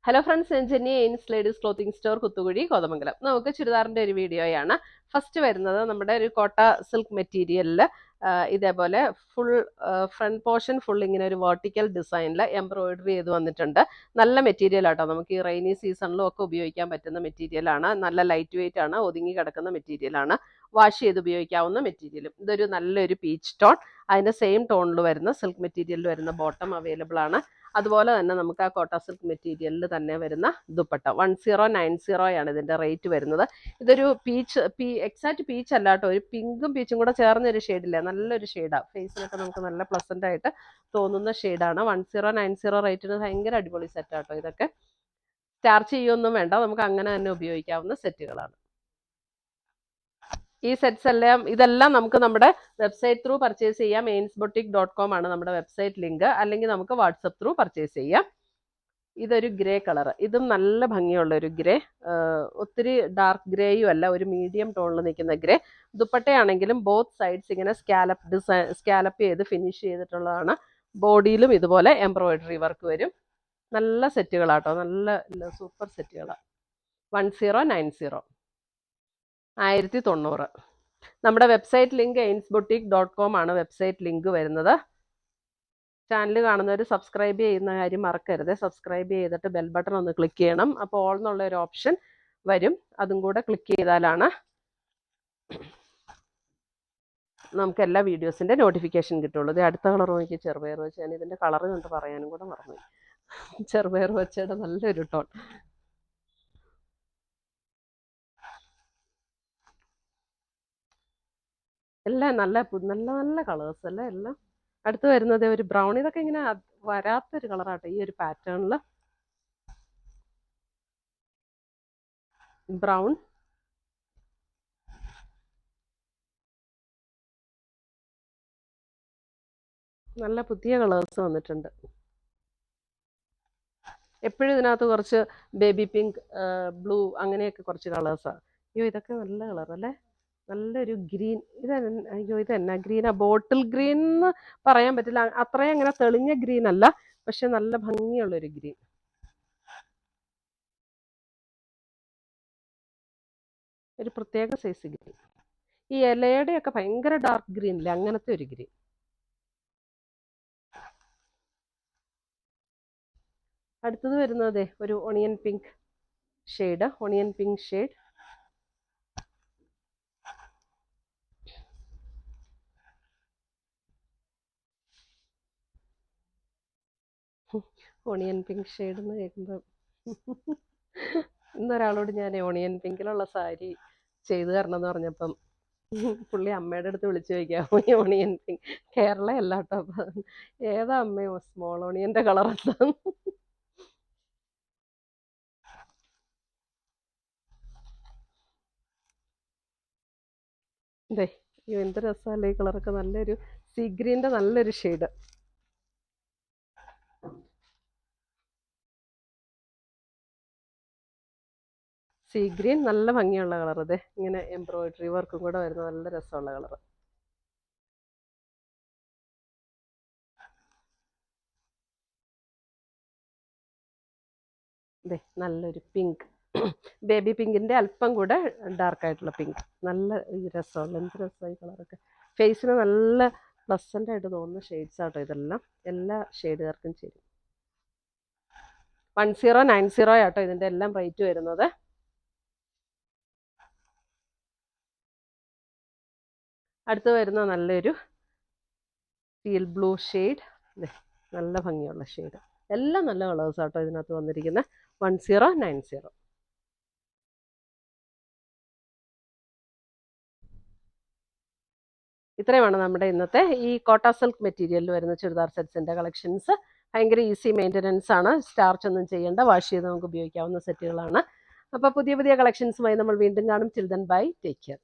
Hello friends, ഞാൻ Jenny എയിൻസ് ladies clothing store Kuthukuzhi Kothamangalam. നമുക്ക് ചുരിദാറിന്റെ ഒരു വീഡിയോയാണ്. ഫസ്റ്റ് വരുന്നത് നമ്മുടെ ഒരു കോട്ട സിൽക്ക് മെറ്റീരിയലിൽ ഇതേപോലെ ഫുൾ ഫ്രണ്ട് പോർഷൻ ഫുൾ ഇങ്ങനെ ഒരു വെർട്ടിക്കൽ ഡിസൈനിൽ എംബ്രോയിഡറി ചെയ്ത് വന്നിട്ടുണ്ട്. നല്ല മെറ്റീരിയൽ ആട്ടോ, നമുക്ക് ഈ റെയിനി സീസണിലും ഒക്കെ ഉപയോഗിക്കാൻ പറ്റുന്ന മെറ്റീരിയലാണ്. നല്ല ലൈറ്റ് വെയിറ്റ് ആണ്, ഒതുങ്ങി കിടക്കുന്ന മെറ്റീരിയലാണ്, വാഷ് ചെയ്ത് ഉപയോഗിക്കാവുന്ന മെറ്റീരിയലും. ഇതൊരു നല്ലൊരു പീച്ച് ടോൺ, അതിൻ്റെ സെയിം ടോണിൽ വരുന്ന സിൽക്ക് മെറ്റീരിയലിൽ വരുന്ന ബോട്ടം അവൈലബിൾ ആണ്. അതുപോലെ തന്നെ നമുക്ക് ആ കോട്ട സിൽക്ക് മെറ്റീരിയലിൽ തന്നെ വരുന്ന ദുപ്പട്ട 1090 ആണ് ഇതിൻ്റെ റേറ്റ് വരുന്നത്. ഇതൊരു എക്സാക്ട് പീച്ച് അല്ല കേട്ടോ, ഒരു പിങ്കും പീച്ചും കൂടെ ചേർന്നൊരു ഷെയ്ഡില്ലേ, നല്ലൊരു ഷെയ്ഡാണ്. ഫേസിനൊക്കെ നമുക്ക് നല്ല പ്ലസൻ്റ് ആയിട്ട് തോന്നുന്ന ഷെയ്ഡാണ്. 1090 റേറ്റിന് ഭയങ്കര അടിപൊളി സെറ്റാട്ടോ. ഇതൊക്കെ സ്റ്റാർച്ച് ചെയ്യൊന്നും വേണ്ട, നമുക്ക് അങ്ങനെ തന്നെ ഉപയോഗിക്കാവുന്ന സെറ്റുകളാണ് ഈ സെറ്റ്സ് എല്ലാം. ഇതെല്ലാം നമുക്ക് നമ്മുടെ വെബ്സൈറ്റ് ത്രൂ പർച്ചേസ് ചെയ്യാം. ainsboutique.com ആണ് നമ്മുടെ വെബ്സൈറ്റ് ലിങ്ക്. അല്ലെങ്കിൽ നമുക്ക് വാട്സപ്പ് ത്രൂ പർച്ചേസ് ചെയ്യാം. ഇതൊരു ഗ്രേ കളർ, ഇതും നല്ല ഭംഗിയുള്ള ഒരു ഗ്രേ, ഒത്തിരി ഡാർക്ക് ഗ്രേയും അല്ല, ഒരു മീഡിയം ടോണിൽ നിൽക്കുന്ന ഗ്രേ. ദുപ്പട്ടയാണെങ്കിലും ബോത്ത് സൈഡ്സ് ഇങ്ങനെ സ്കാലപ്പ് ചെയ്ത് ഫിനിഷ് ചെയ്തിട്ടുള്ളതാണ്. ബോഡിയിലും ഇതുപോലെ എംബ്രോയിഡറി വർക്ക് വരും. നല്ല സെറ്റുകളാട്ടോ, നല്ല സൂപ്പർ സെറ്റുകളാണ്. 1090 1090. നമ്മുടെ വെബ്സൈറ്റ് ലിങ്ക് ainsboutique.com ആണ് വെബ്സൈറ്റ് ലിങ്ക് വരുന്നത്. ചാനൽ കാണുന്നവർ സബ്സ്ക്രൈബ് ചെയ്യുന്ന കാര്യം മറക്കരുത്. സബ്സ്ക്രൈബ് ചെയ്തിട്ട് ബെൽ ബട്ടൺ ഒന്ന് ക്ലിക്ക് ചെയ്യണം. അപ്പോൾ ഓൾ എന്നുള്ള ഒരു ഓപ്ഷൻ വരും, അതും കൂടെ ക്ലിക്ക് ചെയ്താലാണ് നമുക്ക് എല്ലാ വീഡിയോസിൻ്റെ നോട്ടിഫിക്കേഷൻ കിട്ടുള്ളൂ. ഇത് അടുത്ത കളർ നോക്കി, ചെറുപയർ വെച്ച്. ഞാൻ ഇതിൻ്റെ കളർ കണ്ട് പറയാനും കൂടെ മറന്നു. ചെറുപയർ വെച്ചയുടെ നല്ലൊരു ടോൺ. എല്ലാം നല്ല നല്ല നല്ല കളേഴ്സ് അല്ലേ എല്ലാം. അടുത്ത് വരുന്നത് ഒരു ബ്രൗൺ, ഇതൊക്കെ ഇങ്ങനെ വരാത്തൊരു കളറാട്ടോ ഈ ഒരു പാറ്റേണിൽ. ബ്രൗൺ, നല്ല പുതിയ കളേഴ്സ് വന്നിട്ടുണ്ട്. എപ്പോഴും ഇതിനകത്ത് കുറച്ച് ബേബി പിങ്ക്, ബ്ലൂ, അങ്ങനെയൊക്കെ കുറച്ച് കളേഴ്സാണ്. അയ്യോ ഇതൊക്കെ നല്ല കളർ അല്ലേ, നല്ലൊരു ഗ്രീൻ. അയ്യോ ഇതെന്നാ ഗ്രീനാ, ബോട്ടിൽ ഗ്രീൻ എന്ന് പറയാൻ പറ്റില്ല, അത്രയും അങ്ങനെ തെളിഞ്ഞ ഗ്രീൻ അല്ല, പക്ഷെ നല്ല ഭംഗിയുള്ളൊരു ഗ്രീൻ. ഒരു പ്രത്യേക സൈസ് ഗ്രീൻ. ഈ ഇലയുടെയൊക്കെ ഭയങ്കര ഡാർക്ക് ഗ്രീൻ ഇല്ലേ, അങ്ങനത്തെ ഒരു ഗ്രീൻ. അടുത്തത് വരുന്നത് ഒരു onion pink shade. Onion pink shade, onion pink shade എന്ന് കേൾക്കുമ്പോൾ ഇന്നൊരാളോട് ഞാൻ ഓണിയൻ പിങ്കിലുള്ള സാരി ചെയ്തു തരണം എന്ന് പറഞ്ഞപ്പം പുള്ളി അമ്മയുടെ അടുത്ത് വിളിച്ചു ചോദിക്കാം, ഓണിയൻ പിങ്ക് കേരള അല്ല കേട്ടോ. അപ്പം ഏതാ അമ്മയോ സ്മോൾ ഓണിയൻ്റെ കളർ എന്താന്ന്. അതെ, അയ്യോ എന്ത് രസമല്ലേ ഈ കളറൊക്കെ. നല്ലൊരു സീ ഗ്രീൻ്റെ നല്ലൊരു ഷെയ്ഡ്. സീ ഗ്രീൻ നല്ല ഭംഗിയുള്ള കളർ. അതെ, ഇങ്ങനെ എംബ്രോയിഡറി വർക്കും കൂടെ വരുന്ന നല്ല രസമുള്ള കളർ. അതെ, നല്ലൊരു പിങ്ക്, ബേബി പിങ്കിൻ്റെ അല്പം കൂടെ ഡാർക്കായിട്ടുള്ള പിങ്ക്. നല്ല രസമുള്ള, എന്ത് രസമായി കളറൊക്കെ. ഫേസിന് നല്ല പ്ലസൻ്റ് ആയിട്ട് തോന്നുന്ന ഷെയ്ഡ്സ് ആട്ടോ ഇതെല്ലാം. എല്ലാ ഷെയ്ഡുകാർക്കും ചേരും. 1090 ആട്ടോ ഇതിൻ്റെ എല്ലാം റേറ്റ് വരുന്നത്. അടുത്ത് വരുന്ന നല്ലൊരു ടീൽ ബ്ലൂ ഷെയ്ഡ്, നല്ല ഭംഗിയുള്ള ഷെയ്ഡ്. എല്ലാം നല്ല കളേഴ്സ് ആട്ടോ ഇതിനകത്ത് വന്നിരിക്കുന്നത്. 1090. ഇത്രയുമാണ് നമ്മുടെ ഇന്നത്തെ ഈ കോട്ട സിൽക്ക് മെറ്റീരിയലിൽ വരുന്ന ചുരിദാർ സെറ്റ്സിൻ്റെ കളക്ഷൻസ്. ഭയങ്കര ഈസി മെയിൻ്റനൻസ് ആണ്, സ്റ്റാർച്ച് ഒന്നും ചെയ്യേണ്ട, വാഷ് ചെയ്ത് നമുക്ക് ഉപയോഗിക്കാവുന്ന സെറ്റുകളാണ്. അപ്പോൾ പുതിയ പുതിയ കളക്ഷൻസുമായി നമ്മൾ വീണ്ടും കാണും. Till then bye, take care.